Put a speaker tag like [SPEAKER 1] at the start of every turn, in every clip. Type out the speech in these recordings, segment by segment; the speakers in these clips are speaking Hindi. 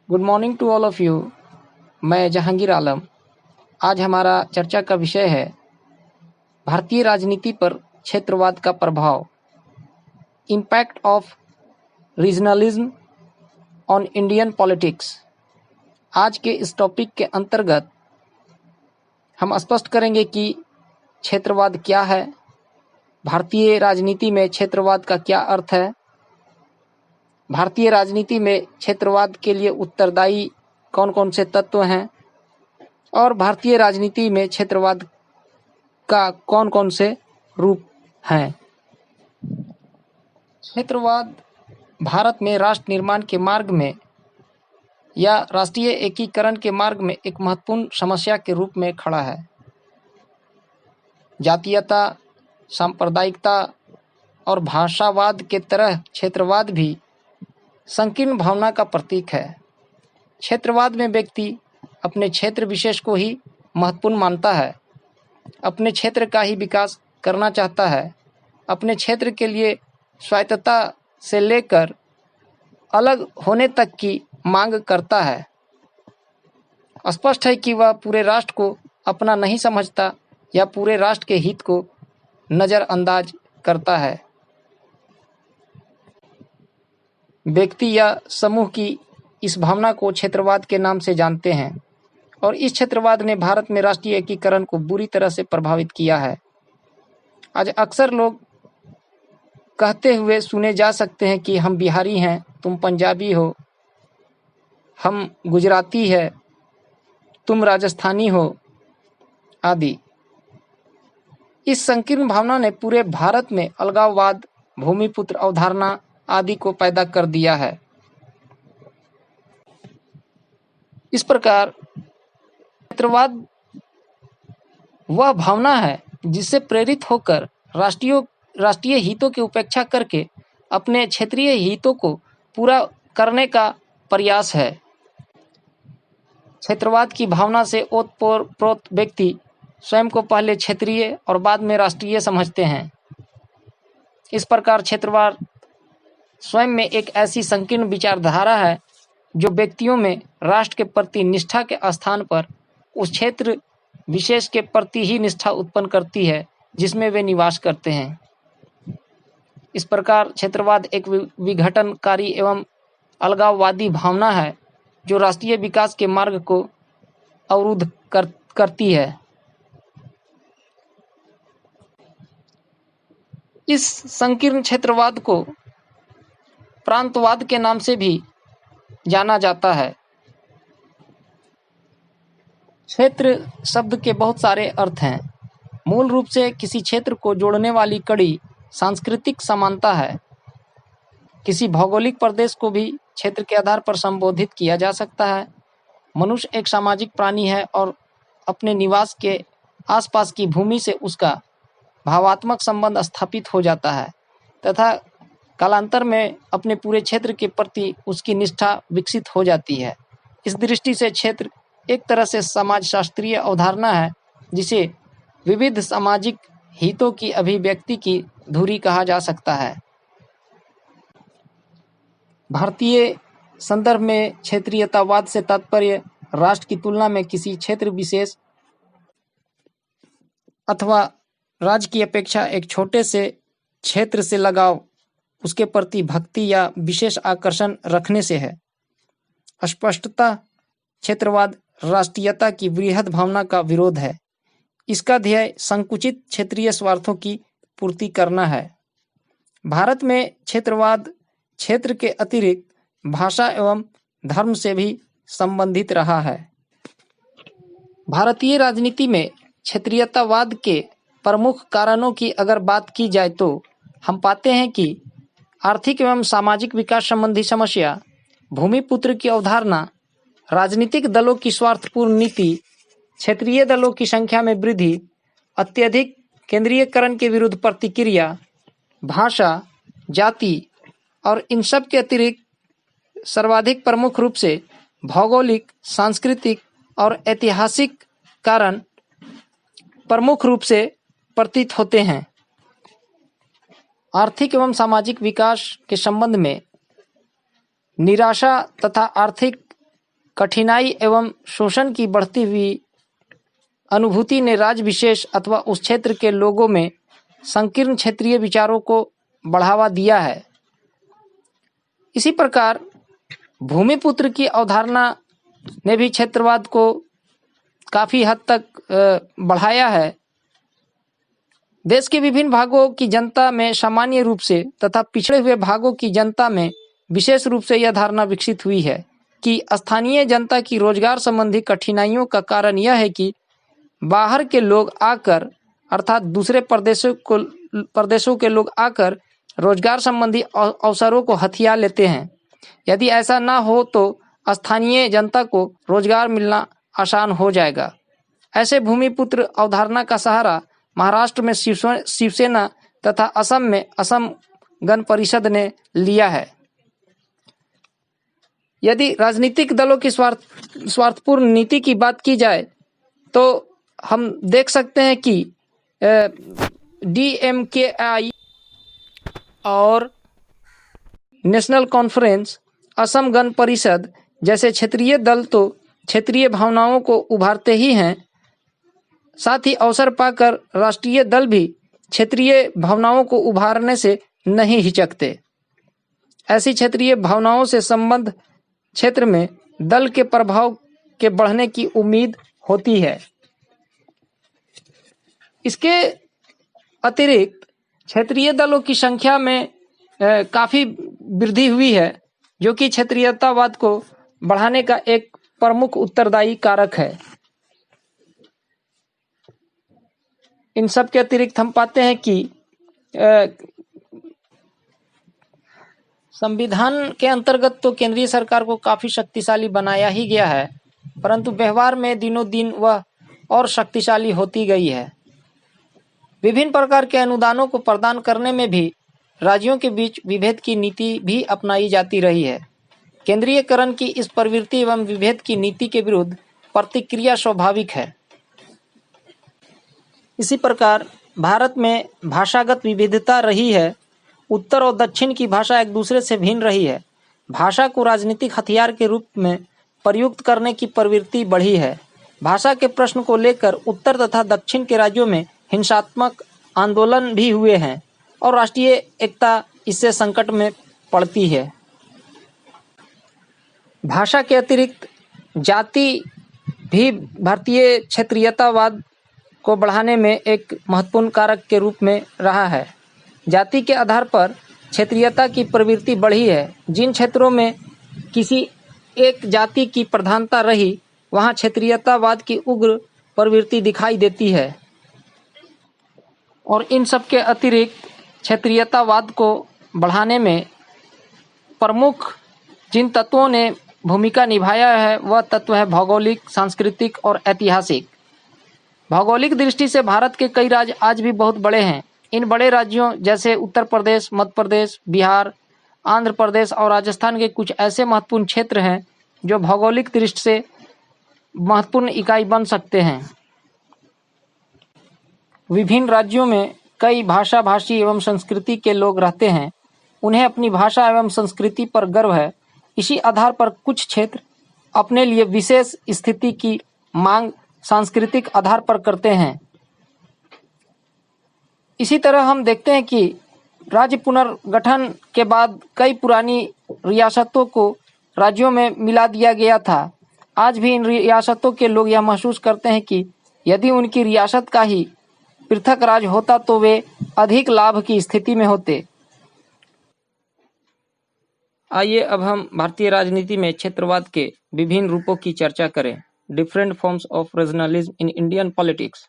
[SPEAKER 1] Good morning to all of you. मैं जहांगीर आलम। आज हमारा चर्चा का विषय है भारतीय राजनीति पर क्षेत्रवाद का प्रभाव, impact of regionalism on Indian politics. आज के इस टॉपिक के अंतर्गत हम स्पष्ट करेंगे कि क्षेत्रवाद क्या है, भारतीय राजनीति में क्षेत्रवाद का क्या अर्थ है, भारतीय राजनीति में क्षेत्रवाद के लिए उत्तरदायी कौन कौन से तत्व हैं और भारतीय राजनीति में क्षेत्रवाद का कौन कौन से रूप हैं। क्षेत्रवाद भारत में राष्ट्र निर्माण के मार्ग में या राष्ट्रीय एकीकरण के मार्ग में एक महत्वपूर्ण समस्या के रूप में खड़ा है। जातीयता, सांप्रदायिकता और भाषावाद के तरह क्षेत्रवाद भी संकीर्ण भावना का प्रतीक है। क्षेत्रवाद में व्यक्ति अपने क्षेत्र विशेष को ही महत्वपूर्ण मानता है, अपने क्षेत्र का ही विकास करना चाहता है, अपने क्षेत्र के लिए स्वायत्तता से लेकर अलग होने तक की मांग करता है। स्पष्ट है कि वह पूरे राष्ट्र को अपना नहीं समझता या पूरे राष्ट्र के हित को नज़रअंदाज करता है। व्यक्ति या समूह की इस भावना को क्षेत्रवाद के नाम से जानते हैं और इस क्षेत्रवाद ने भारत में राष्ट्रीय एकीकरण को बुरी तरह से प्रभावित किया है। आज अक्सर लोग कहते हुए सुने जा सकते हैं कि हम बिहारी हैं, तुम पंजाबी हो, हम गुजराती है, तुम राजस्थानी हो आदि। इस संकीर्ण भावना ने पूरे भारत में अलगाववाद, भूमिपुत्र अवधारणा आदि को पैदा कर दिया है। इस प्रकार क्षेत्रवाद वह भावना है जिससे प्रेरित होकर राष्ट्रीय हितों की उपेक्षा करके अपने क्षेत्रीय हितों को पूरा करने का प्रयास है। क्षेत्रवाद की भावना से ओतप्रोत व्यक्ति स्वयं को पहले क्षेत्रीय और बाद में राष्ट्रीय समझते हैं। इस प्रकार क्षेत्रवाद स्वयं में एक ऐसी संकीर्ण विचारधारा है जो व्यक्तियों में राष्ट्र के प्रति निष्ठा के स्थान पर उस क्षेत्र विशेष के प्रति ही निष्ठा उत्पन्न करती है जिसमें वे निवास करते हैं। इस प्रकार क्षेत्रवाद एक विघटनकारी एवं अलगाववादी भावना है जो राष्ट्रीय विकास के मार्ग को अवरुद्ध करती है। इस संकीर्ण क्षेत्रवाद को प्रांतवाद के नाम से भी जाना जाता है। क्षेत्र शब्द के बहुत सारे अर्थ हैं। मूल रूप से किसी क्षेत्र को जोड़ने वाली कड़ी सांस्कृतिक समानता है। किसी भौगोलिक प्रदेश को भी क्षेत्र के आधार पर संबोधित किया जा सकता है। मनुष्य एक सामाजिक प्राणी है और अपने निवास के आसपास की भूमि से उसका भावात्मक संबंध स्थापित हो जाता है तथा कालांतर में अपने पूरे क्षेत्र के प्रति उसकी निष्ठा विकसित हो जाती है। इस दृष्टि से क्षेत्र एक तरह से समाजशास्त्रीय अवधारणा है जिसे विविध सामाजिक हितों की अभिव्यक्ति की धुरी कहा जा सकता है। भारतीय संदर्भ में क्षेत्रीयतावाद से तात्पर्य राष्ट्र की तुलना में किसी क्षेत्र विशेष अथवा राज्य की अपेक्षा एक छोटे से क्षेत्र से लगाव, उसके प्रति भक्ति या विशेष आकर्षण रखने से है। स्पष्टतः क्षेत्रवाद राष्ट्रीयता की वृहद भावना का विरोध है। इसका ध्येय संकुचित क्षेत्रीय स्वार्थों की पूर्ति करना है। भारत में क्षेत्रवाद क्षेत्र के अतिरिक्त भाषा एवं धर्म से भी संबंधित रहा है। भारतीय राजनीति में क्षेत्रीयतावाद के प्रमुख कारणों की अगर बात की जाए तो हम पाते हैं कि आर्थिक एवं सामाजिक विकास संबंधी समस्या, भूमिपुत्र की अवधारणा, राजनीतिक दलों की स्वार्थपूर्ण नीति, क्षेत्रीय दलों की संख्या में वृद्धि, अत्यधिक केंद्रीयकरण के विरुद्ध प्रतिक्रिया, भाषा, जाति और इन सब के अतिरिक्त सर्वाधिक प्रमुख रूप से भौगोलिक, सांस्कृतिक और ऐतिहासिक कारण प्रमुख रूप से प्रतीत होते हैं। आर्थिक एवं सामाजिक विकास के संबंध में निराशा तथा आर्थिक कठिनाई एवं शोषण की बढ़ती हुई अनुभूति ने राज्य विशेष अथवा उस क्षेत्र के लोगों में संकीर्ण क्षेत्रीय विचारों को बढ़ावा दिया है। इसी प्रकार भूमिपुत्र की अवधारणा ने भी क्षेत्रवाद को काफी हद तक बढ़ाया है। देश के विभिन्न भागों की जनता में सामान्य रूप से तथा पिछड़े हुए भागों की जनता में विशेष रूप से यह धारणा विकसित हुई है कि स्थानीय जनता की रोजगार संबंधी कठिनाइयों का कारण यह है कि बाहर के लोग आकर अर्थात दूसरे प्रदेशों के लोग आकर रोजगार संबंधी अवसरों को हथिया लेते हैं। यदि ऐसा ना हो तो स्थानीय जनता को रोजगार मिलना आसान हो जाएगा। ऐसे भूमिपुत्र अवधारणा का सहारा महाराष्ट्र में शिवसेना तथा असम में असम गण परिषद ने लिया है। यदि राजनीतिक दलों की स्वार्थपूर्ण नीति की बात की जाए तो हम देख सकते हैं कि DMKI और नेशनल कॉन्फ्रेंस, असम गण परिषद जैसे क्षेत्रीय दल तो क्षेत्रीय भावनाओं को उभारते ही हैं, साथ ही अवसर पाकर राष्ट्रीय दल भी क्षेत्रीय भावनाओं को उभारने से नहीं हिचकते। ऐसी क्षेत्रीय भावनाओं से संबंध क्षेत्र में दल के प्रभाव के बढ़ने की उम्मीद होती है। इसके अतिरिक्त क्षेत्रीय दलों की संख्या में काफी वृद्धि हुई है, जो कि क्षेत्रीयतावाद को बढ़ाने का एक प्रमुख उत्तरदायी कारक है। इन सब के अतिरिक्त हम पाते हैं कि संविधान के अंतर्गत तो केंद्रीय सरकार को काफी शक्तिशाली बनाया ही गया है, परंतु व्यवहार में दिनों दिन वह और शक्तिशाली होती गई है। विभिन्न प्रकार के अनुदानों को प्रदान करने में भी राज्यों के बीच विभेद की नीति भी अपनाई जाती रही है। केंद्रीयकरण की इस प्रवृत्ति एवं विभेद की नीति के विरुद्ध प्रतिक्रिया स्वाभाविक है। इसी प्रकार भारत में भाषागत विविधता रही है। उत्तर और दक्षिण की भाषा एक दूसरे से भिन्न रही है। भाषा को राजनीतिक हथियार के रूप में प्रयुक्त करने की प्रवृत्ति बढ़ी है। भाषा के प्रश्न को लेकर उत्तर तथा दक्षिण के राज्यों में हिंसात्मक आंदोलन भी हुए हैं और राष्ट्रीय एकता इससे संकट में पड़ती है। भाषा के अतिरिक्त जाति भी भारतीय क्षेत्रीयतावाद को बढ़ाने में एक महत्वपूर्ण कारक के रूप में रहा है। जाति के आधार पर क्षेत्रीयता की प्रवृत्ति बढ़ी है। जिन क्षेत्रों में किसी एक जाति की प्रधानता रही, वहां क्षेत्रीयतावाद की उग्र प्रवृत्ति दिखाई देती है। और इन सब के अतिरिक्त क्षेत्रीयतावाद को बढ़ाने में प्रमुख जिन तत्वों ने भूमिका निभाया है, वह तत्व है भौगोलिक, सांस्कृतिक और ऐतिहासिक। भौगोलिक दृष्टि से भारत के कई राज्य आज भी बहुत बड़े हैं। इन बड़े राज्यों जैसे उत्तर प्रदेश, मध्य प्रदेश, बिहार, आंध्र प्रदेश और राजस्थान के कुछ ऐसे महत्वपूर्ण क्षेत्र हैं जो भौगोलिक दृष्टि से महत्वपूर्ण इकाई बन सकते हैं। विभिन्न राज्यों में कई भाषा भाषी एवं संस्कृति के लोग रहते हैं। उन्हें अपनी भाषा एवं संस्कृति पर गर्व है। इसी आधार पर कुछ क्षेत्र अपने लिए विशेष स्थिति की मांग सांस्कृतिक आधार पर करते हैं। इसी तरह हम देखते हैं कि राज्य पुनर्गठन के बाद कई पुरानी रियासतों को राज्यों में मिला दिया गया था। आज भी इन रियासतों के लोग यह महसूस करते हैं कि यदि उनकी रियासत का ही पृथक राज्य होता तो वे अधिक लाभ की स्थिति में होते। आइए अब हम भारतीय राजनीति में क्षेत्रवाद के विभिन्न रूपों की चर्चा करें। Different forms of regionalism in Indian politics.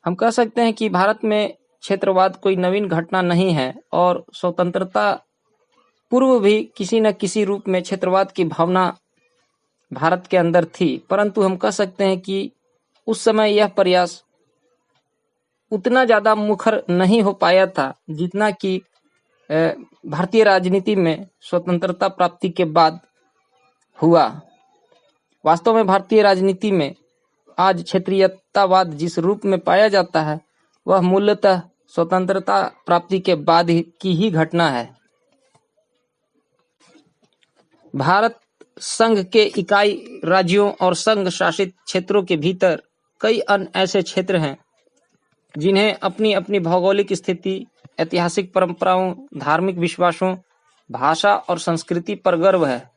[SPEAKER 1] हम कह सकते हैं कि भारत में क्षेत्रवाद कोई नवीन घटना नहीं है और स्वतंत्रता पूर्व भी किसी न किसी रूप में क्षेत्रवाद की भावना भारत के अंदर थी, परंतु हम कह सकते हैं कि उस समय यह प्रयास उतना ज़्यादा मुखर नहीं हो पाया था जितना कि भारतीय राजनीति में स्वतंत्रता प्राप्ति के बाद हुआ। वास्तव में भारतीय राजनीति में आज क्षेत्रीयतावाद जिस रूप में पाया जाता है, वह मूलतः स्वतंत्रता प्राप्ति के बाद की ही घटना है। भारत संघ के इकाई राज्यों और संघ शासित क्षेत्रों के भीतर कई अन्य ऐसे क्षेत्र हैं जिन्हें अपनी अपनी भौगोलिक स्थिति, ऐतिहासिक परंपराओं, धार्मिक विश्वासों, भाषा और संस्कृति पर गर्व है।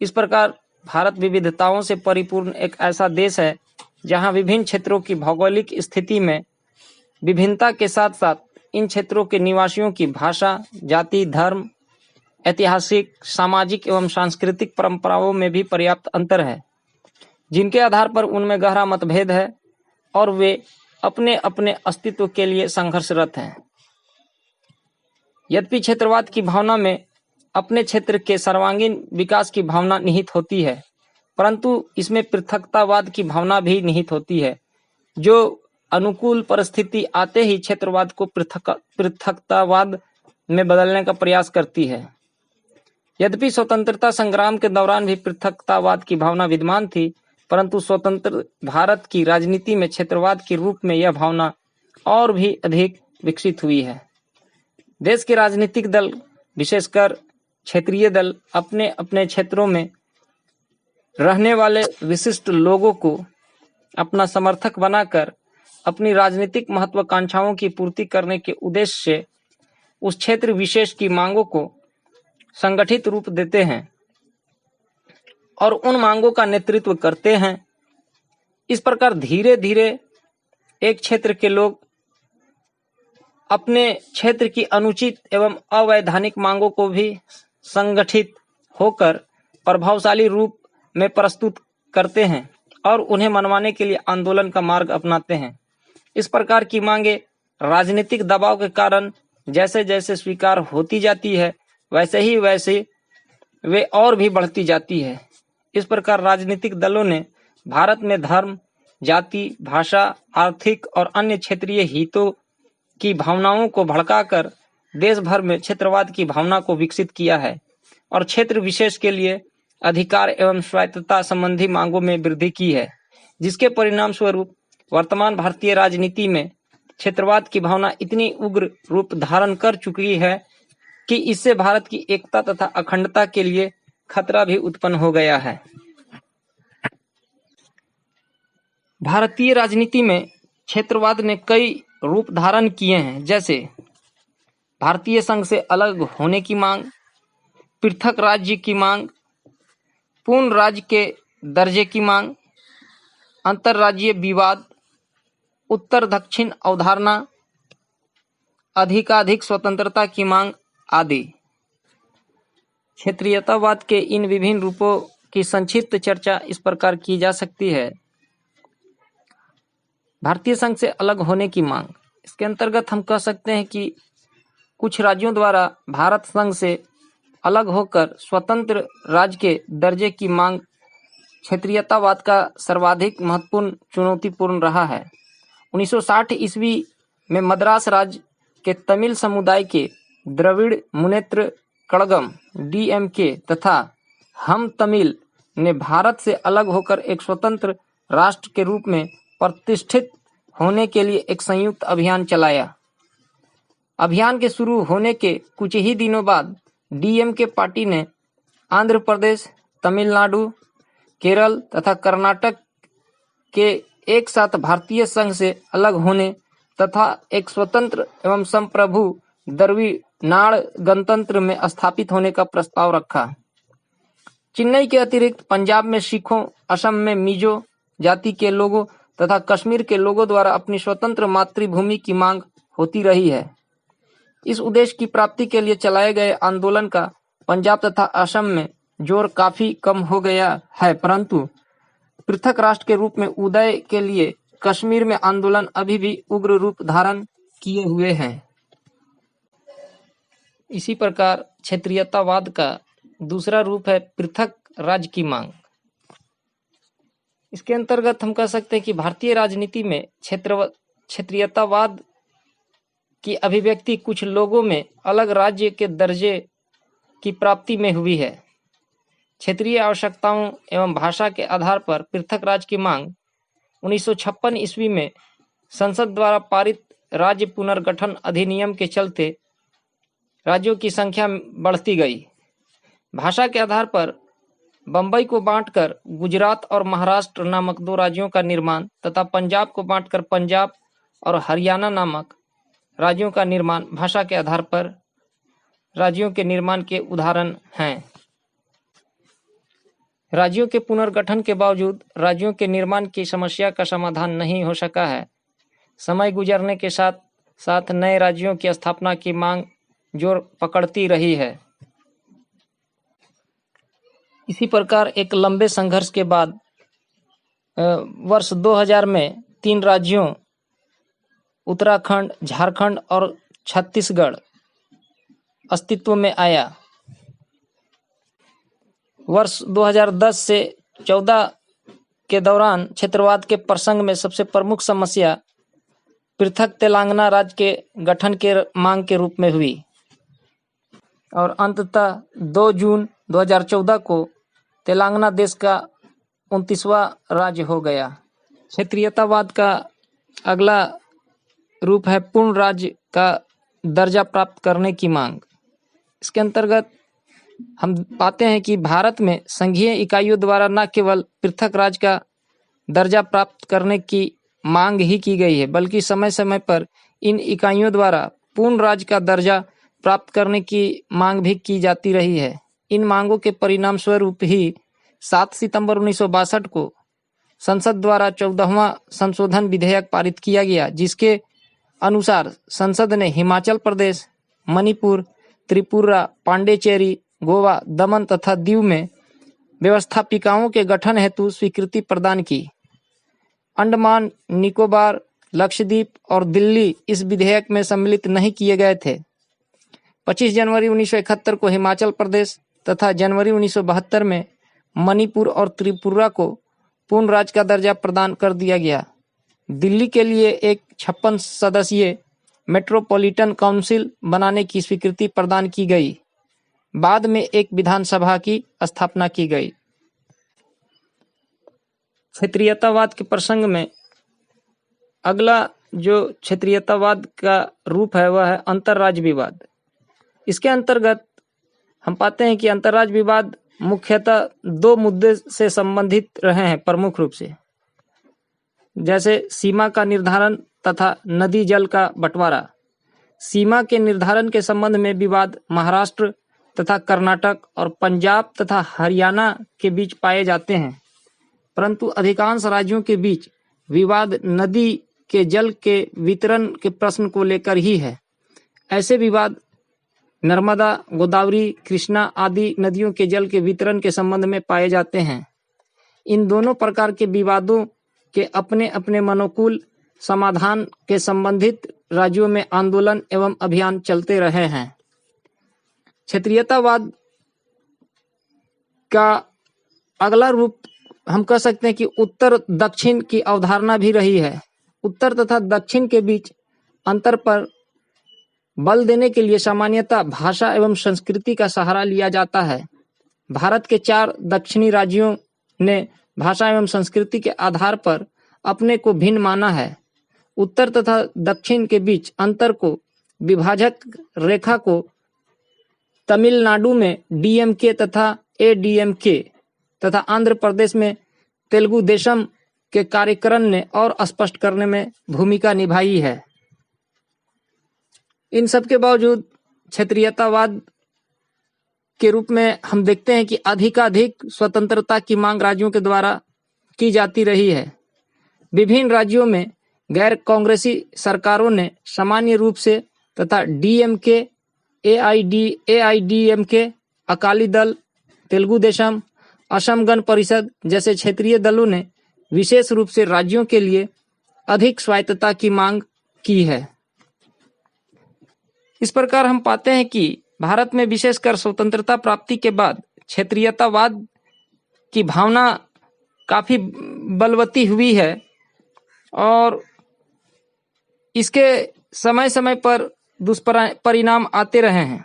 [SPEAKER 1] इस प्रकार भारत विविधताओं से परिपूर्ण एक ऐसा देश है जहां विभिन्न क्षेत्रों की भौगोलिक स्थिति में विभिन्नता के साथ साथ इन क्षेत्रों के निवासियों की भाषा, जाति, धर्म, ऐतिहासिक, सामाजिक एवं सांस्कृतिक परंपराओं में भी पर्याप्त अंतर है, जिनके आधार पर उनमें गहरा मतभेद है और वे अपने अपने अस्तित्व के लिए संघर्षरत हैं। यद्यपि क्षेत्रवाद की भावना में अपने क्षेत्र के सर्वांगीण विकास की भावना निहित होती है, परंतु इसमें पृथकतावाद की भावना भी निहित होती है, जो अनुकूल परिस्थिति आते ही क्षेत्रवाद को पृथकतावाद में बदलने का प्रयास करती है। यद्यपि स्वतंत्रता संग्राम के दौरान भी पृथकतावाद की भावना विद्यमान थी, परंतु स्वतंत्र भारत की राजनीति में क्षेत्रवाद के रूप में यह भावना और भी अधिक विकसित हुई है। देश के राजनीतिक दल, विशेषकर क्षेत्रीय दल, अपने अपने क्षेत्रों में रहने वाले विशिष्ट लोगों को अपना समर्थक बनाकर अपनी राजनीतिक महत्वाकांक्षाओं की पूर्ति करने के उद्देश्य से उस क्षेत्र विशेष की मांगों को संगठित रूप देते हैं और उन मांगों का नेतृत्व करते हैं। इस प्रकार धीरे धीरे एक क्षेत्र के लोग अपने क्षेत्र की अनुचित एवं अवैधानिक मांगों को भी संगठित होकर प्रभावशाली रूप में प्रस्तुत करते हैं और उन्हें मनवाने के लिए आंदोलन का मार्ग अपनाते हैं। इस प्रकार की मांगे राजनीतिक दबाव के कारण जैसे जैसे स्वीकार होती जाती है, वैसे वे और भी बढ़ती जाती है। इस प्रकार राजनीतिक दलों ने भारत में धर्म, जाति, भाषा, आर्थिक और अन्य क्षेत्रीय हितों की भावनाओं को भड़काकर देश भर में क्षेत्रवाद की भावना को विकसित किया है और क्षेत्र विशेष के लिए अधिकार एवं स्वायत्तता संबंधी मांगों में वृद्धि की है, जिसके परिणाम स्वरूप वर्तमान भारतीय राजनीति में क्षेत्रवाद की भावना इतनी उग्र रूप धारण कर चुकी है कि इससे भारत की एकता तथा अखंडता के लिए खतरा भी उत्पन्न हो गया है। भारतीय राजनीति में क्षेत्रवाद ने कई रूप धारण किए हैं, जैसे भारतीय संघ से अलग होने की मांग, पृथक राज्य की मांग, पूर्ण राज्य के दर्जे की मांग, अंतर्राज्यीय विवाद, उत्तर दक्षिण अवधारणा, अधिकाधिक स्वतंत्रता की मांग आदि। क्षेत्रीयतावाद के इन विभिन्न रूपों की संक्षिप्त चर्चा इस प्रकार की जा सकती है। भारतीय संघ से अलग होने की मांग, इसके अंतर्गत हम कह सकते हैं कि कुछ राज्यों द्वारा भारत संघ से अलग होकर स्वतंत्र राज्य के दर्जे की मांग क्षेत्रीयतावाद का सर्वाधिक महत्वपूर्ण चुनौतीपूर्ण रहा है। 1960 ईस्वी में मद्रास राज्य के तमिल समुदाय के द्रविड़ मुनेत्र कड़गम DMK तथा हम तमिल ने भारत से अलग होकर एक स्वतंत्र राष्ट्र के रूप में प्रतिष्ठित होने के लिए एक संयुक्त अभियान चलाया। अभियान के शुरू होने के कुछ ही दिनों बाद DMK पार्टी ने आंध्र प्रदेश, तमिलनाडु, केरल तथा कर्नाटक के एक साथ भारतीय संघ से अलग होने तथा एक स्वतंत्र एवं संप्रभु द्रविड़ गणतंत्र में स्थापित होने का प्रस्ताव रखा। चेन्नई के अतिरिक्त पंजाब में सिखों, असम में मिजो जाति के लोगों तथा कश्मीर के लोगों द्वारा अपनी स्वतंत्र मातृभूमि की मांग होती रही है। इस उद्देश्य की प्राप्ति के लिए चलाए गए आंदोलन का पंजाब तथा असम में जोर काफी कम हो गया है, परंतु पृथक राष्ट्र के रूप में उदय के लिए कश्मीर में आंदोलन अभी भी उग्र रूप धारण किए हुए हैं। इसी प्रकार क्षेत्रीयतावाद का दूसरा रूप है पृथक राज्य की मांग। इसके अंतर्गत हम कह सकते हैं कि भारतीय राजनीति में क्षेत्रीयतावाद की अभिव्यक्ति कुछ लोगों में अलग राज्य के दर्जे की प्राप्ति में हुई है। क्षेत्रीय आवश्यकताओं एवं भाषा के आधार पर पृथक राज्य की मांग 1956 ईस्वी में संसद द्वारा पारित राज्य पुनर्गठन अधिनियम के चलते राज्यों की संख्या बढ़ती गई। भाषा के आधार पर बंबई को बांटकर गुजरात और महाराष्ट्र नामक 2 राज्यों का निर्माण तथा पंजाब को बांटकर पंजाब और हरियाणा नामक राज्यों का निर्माण भाषा के आधार पर राज्यों के निर्माण के उदाहरण हैं। राज्यों के पुनर्गठन के बावजूद राज्यों के निर्माण की समस्या का समाधान नहीं हो सका है। समय गुजरने के साथ साथ नए राज्यों की स्थापना की मांग जोर पकड़ती रही है। इसी प्रकार एक लंबे संघर्ष के बाद वर्ष 2000 में 3 राज्यों उत्तराखंड, झारखंड और छत्तीसगढ़ अस्तित्व में आया। वर्ष 2010 से 14 के दौरान क्षेत्रवाद के प्रसंग में सबसे प्रमुख समस्या पृथक तेलंगाना राज्य के गठन के मांग के रूप में हुई और अंततः 2 जून 2014 को तेलंगाना देश का 29वां राज्य हो गया। क्षेत्रीयतावाद का अगला रूप है पूर्ण राज्य का दर्जा प्राप्त करने की मांग। इसके अंतर्गत हम पाते हैं कि भारत में संघीय इकाइयों द्वारा न केवल पृथक राज्य का दर्जा प्राप्त करने की मांग ही की गई है, बल्कि समय समय पर इन इकाइयों द्वारा पूर्ण राज्य का दर्जा प्राप्त करने की मांग भी की जाती रही है। इन मांगों के परिणाम स्वरूप ही 7 सितंबर 1962 को संसद द्वारा 14वां संशोधन विधेयक पारित किया गया, जिसके अनुसार संसद ने हिमाचल प्रदेश, मणिपुर, त्रिपुरा, पांडिचेरी, गोवा, दमन तथा दीव में व्यवस्थापिकाओं के गठन हेतु स्वीकृति प्रदान की। अंडमान, निकोबार, लक्षद्वीप और दिल्ली इस विधेयक में सम्मिलित नहीं किए गए थे। 25 जनवरी 1971 को हिमाचल प्रदेश तथा जनवरी 1972 में मणिपुर और त्रिपुरा को पूर्ण राज्य का दर्जा प्रदान कर दिया गया। दिल्ली के लिए एक 56 सदस्यीय मेट्रोपॉलिटन काउंसिल बनाने की स्वीकृति प्रदान की गई। बाद में एक विधानसभा की स्थापना की गई। क्षेत्रीयतावाद के प्रसंग में अगला जो क्षेत्रीयतावाद का रूप है वह है अंतर्राज्य विवाद। इसके अंतर्गत हम पाते हैं कि अंतर्राज्य विवाद मुख्यतः 2 मुद्दे से संबंधित रहे हैं प्रमुख रूप से, जैसे सीमा का निर्धारण तथा नदी जल का बंटवारा। सीमा के निर्धारण के संबंध में विवाद महाराष्ट्र तथा कर्नाटक और पंजाब तथा हरियाणा के बीच पाए जाते हैं, परंतु अधिकांश राज्यों के बीच विवाद नदी के जल के वितरण के प्रश्न को लेकर ही है। ऐसे विवाद नर्मदा, गोदावरी, कृष्णा आदि नदियों के जल के वितरण के संबंध में पाए जाते हैं। इन दोनों प्रकार के विवादों के अपने अपने मनोकूल समाधान के संबंधित राज्यों में आंदोलन एवं अभियान चलते रहे हैं। क्षेत्रीयतावाद का अगला रूप हम कह सकते हैं कि उत्तर दक्षिण की अवधारणा भी रही है। उत्तर तथा दक्षिण के बीच अंतर पर बल देने के लिए सामान्यतः भाषा एवं संस्कृति का सहारा लिया जाता है। भारत के 4 दक्षिणी राज्यों ने भाषा एवं संस्कृति के आधार पर अपने को भिन्न माना है। उत्तर तथा दक्षिण के बीच अंतर को विभाजक रेखा को तमिलनाडु में डीएमके तथा एडीएमके तथा आंध्र प्रदेश में तेलुगु देशम के कार्यकरण ने और स्पष्ट करने में भूमिका निभाई है। इन सब के बावजूद क्षेत्रीयतावाद के रूप में हम देखते हैं कि अधिकाधिक स्वतंत्रता की मांग राज्यों के द्वारा की जाती रही है। विभिन्न राज्यों में गैर कांग्रेसी सरकारों ने सामान्य रूप से तथा डीएमके, एआईडीएमके, अकाली दल, तेलुगु देशम, असम गण परिषद जैसे क्षेत्रीय दलों ने विशेष रूप से राज्यों के लिए अधिक स्वायत्तता की मांग की है। इस प्रकार हम पाते हैं कि भारत में विशेषकर स्वतंत्रता प्राप्ति के बाद क्षेत्रीयतावाद की भावना काफी बलवती हुई है और इसके समय समय पर दुष्परिणाम आते रहे हैं।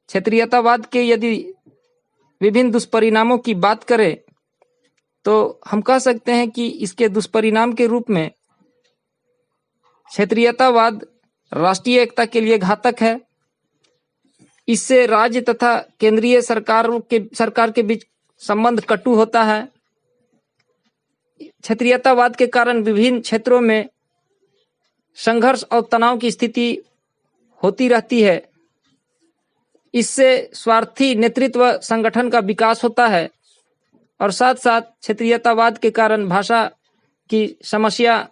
[SPEAKER 1] क्षेत्रीयतावाद के यदि विभिन्न दुष्परिणामों की बात करें तो हम कह सकते हैं कि इसके दुष्परिणाम के रूप में क्षेत्रीयतावाद राष्ट्रीय एकता के लिए घातक है। इससे राज्य तथा केंद्रीय सरकार के बीच संबंध कटु होता है। क्षेत्रीयतावाद के कारण विभिन्न क्षेत्रों में संघर्ष और तनाव की स्थिति होती रहती है। इससे स्वार्थी नेतृत्व संगठन का विकास होता है और साथ साथ क्षेत्रीयतावाद के कारण भाषा की समस्या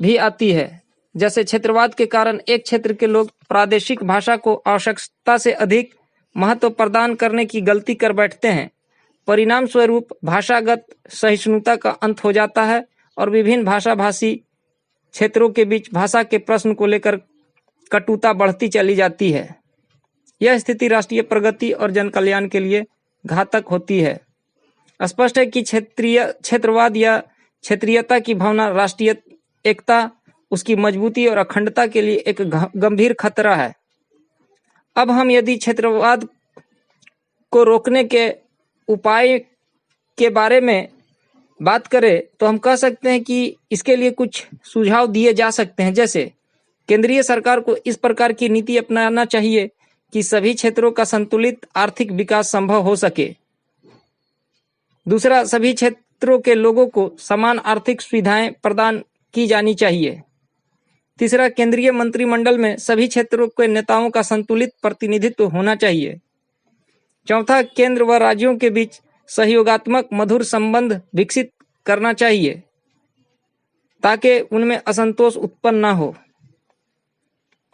[SPEAKER 1] भी आती है। जैसे क्षेत्रवाद के कारण एक क्षेत्र के लोग प्रादेशिक भाषा को आवश्यकता से अधिक महत्व प्रदान करने की गलती कर बैठते हैं। परिणाम स्वरूप भाषागत सहिष्णुता का अंत हो जाता है और विभिन्न भाषाभाषी क्षेत्रों के बीच भाषा के प्रश्न को लेकर कटुता बढ़ती चली जाती है। यह स्थिति राष्ट्रीय प्रगति और जन कल्याण के लिए घातक होती है। स्पष्ट है कि क्षेत्रवाद या क्षेत्रीयता की भावना राष्ट्रीय एकता, उसकी मजबूती और अखंडता के लिए एक गंभीर खतरा है। अब हम यदि क्षेत्रवाद को रोकने के उपाय के बारे में बात करें तो हम कह सकते हैं कि इसके लिए कुछ सुझाव दिए जा सकते हैं। जैसे केंद्रीय सरकार को इस प्रकार की नीति अपनाना चाहिए कि सभी क्षेत्रों का संतुलित आर्थिक विकास संभव हो सके। दूसरा, सभी क्षेत्रों के लोगों को समान आर्थिक सुविधाएं प्रदान की जानी चाहिए। तीसरा, केंद्रीय मंत्रिमंडल में सभी क्षेत्रों के नेताओं का संतुलित प्रतिनिधित्व होना चाहिए। चौथा, केंद्र व राज्यों के बीच सहयोगात्मक मधुर संबंध विकसित करना चाहिए ताकि उनमें असंतोष उत्पन्न न हो।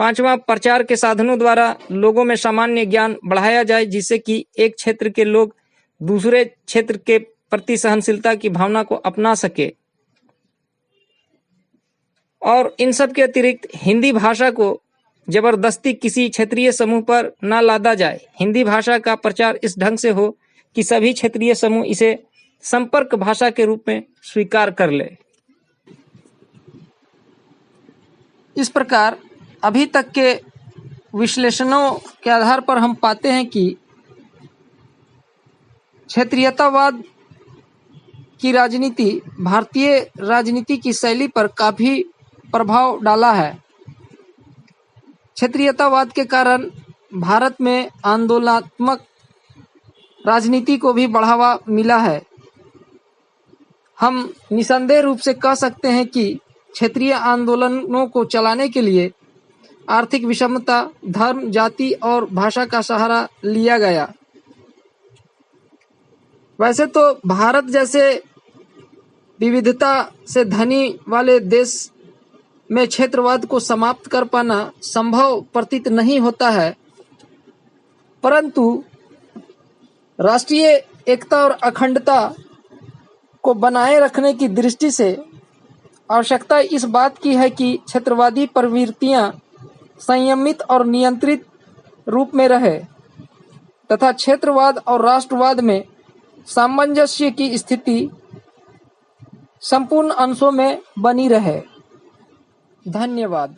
[SPEAKER 1] पांचवा, प्रचार के साधनों द्वारा लोगों में सामान्य ज्ञान बढ़ाया जाए जिससे कि एक क्षेत्र के लोग दूसरे क्षेत्र के प्रति सहनशीलता की भावना को अपना सके। और इन सब के अतिरिक्त हिंदी भाषा को जबरदस्ती किसी क्षेत्रीय समूह पर न लादा जाए। हिंदी भाषा का प्रचार इस ढंग से हो कि सभी क्षेत्रीय समूह इसे संपर्क भाषा के रूप में स्वीकार कर ले। इस प्रकार अभी तक के विश्लेषणों के आधार पर हम पाते हैं कि क्षेत्रीयतावाद की राजनीति भारतीय राजनीति की शैली पर काफी प्रभाव डाला है। क्षेत्रीयतावाद के कारण भारत में आंदोलनात्मक राजनीति को भी बढ़ावा मिला है। हम निसंदेह रूप से कह सकते हैं कि क्षेत्रीय आंदोलनों को चलाने के लिए आर्थिक विषमता, धर्म, जाति और भाषा का सहारा लिया गया। वैसे तो भारत जैसे विविधता से धनी वाले देश में क्षेत्रवाद को समाप्त कर पाना संभव प्रतीत नहीं होता है, परंतु राष्ट्रीय एकता और अखंडता को बनाए रखने की दृष्टि से आवश्यकता इस बात की है कि क्षेत्रवादी प्रवृत्तियां संयमित और नियंत्रित रूप में रहे तथा क्षेत्रवाद और राष्ट्रवाद में सामंजस्य की स्थिति संपूर्ण अंशों में बनी रहे। धन्यवाद।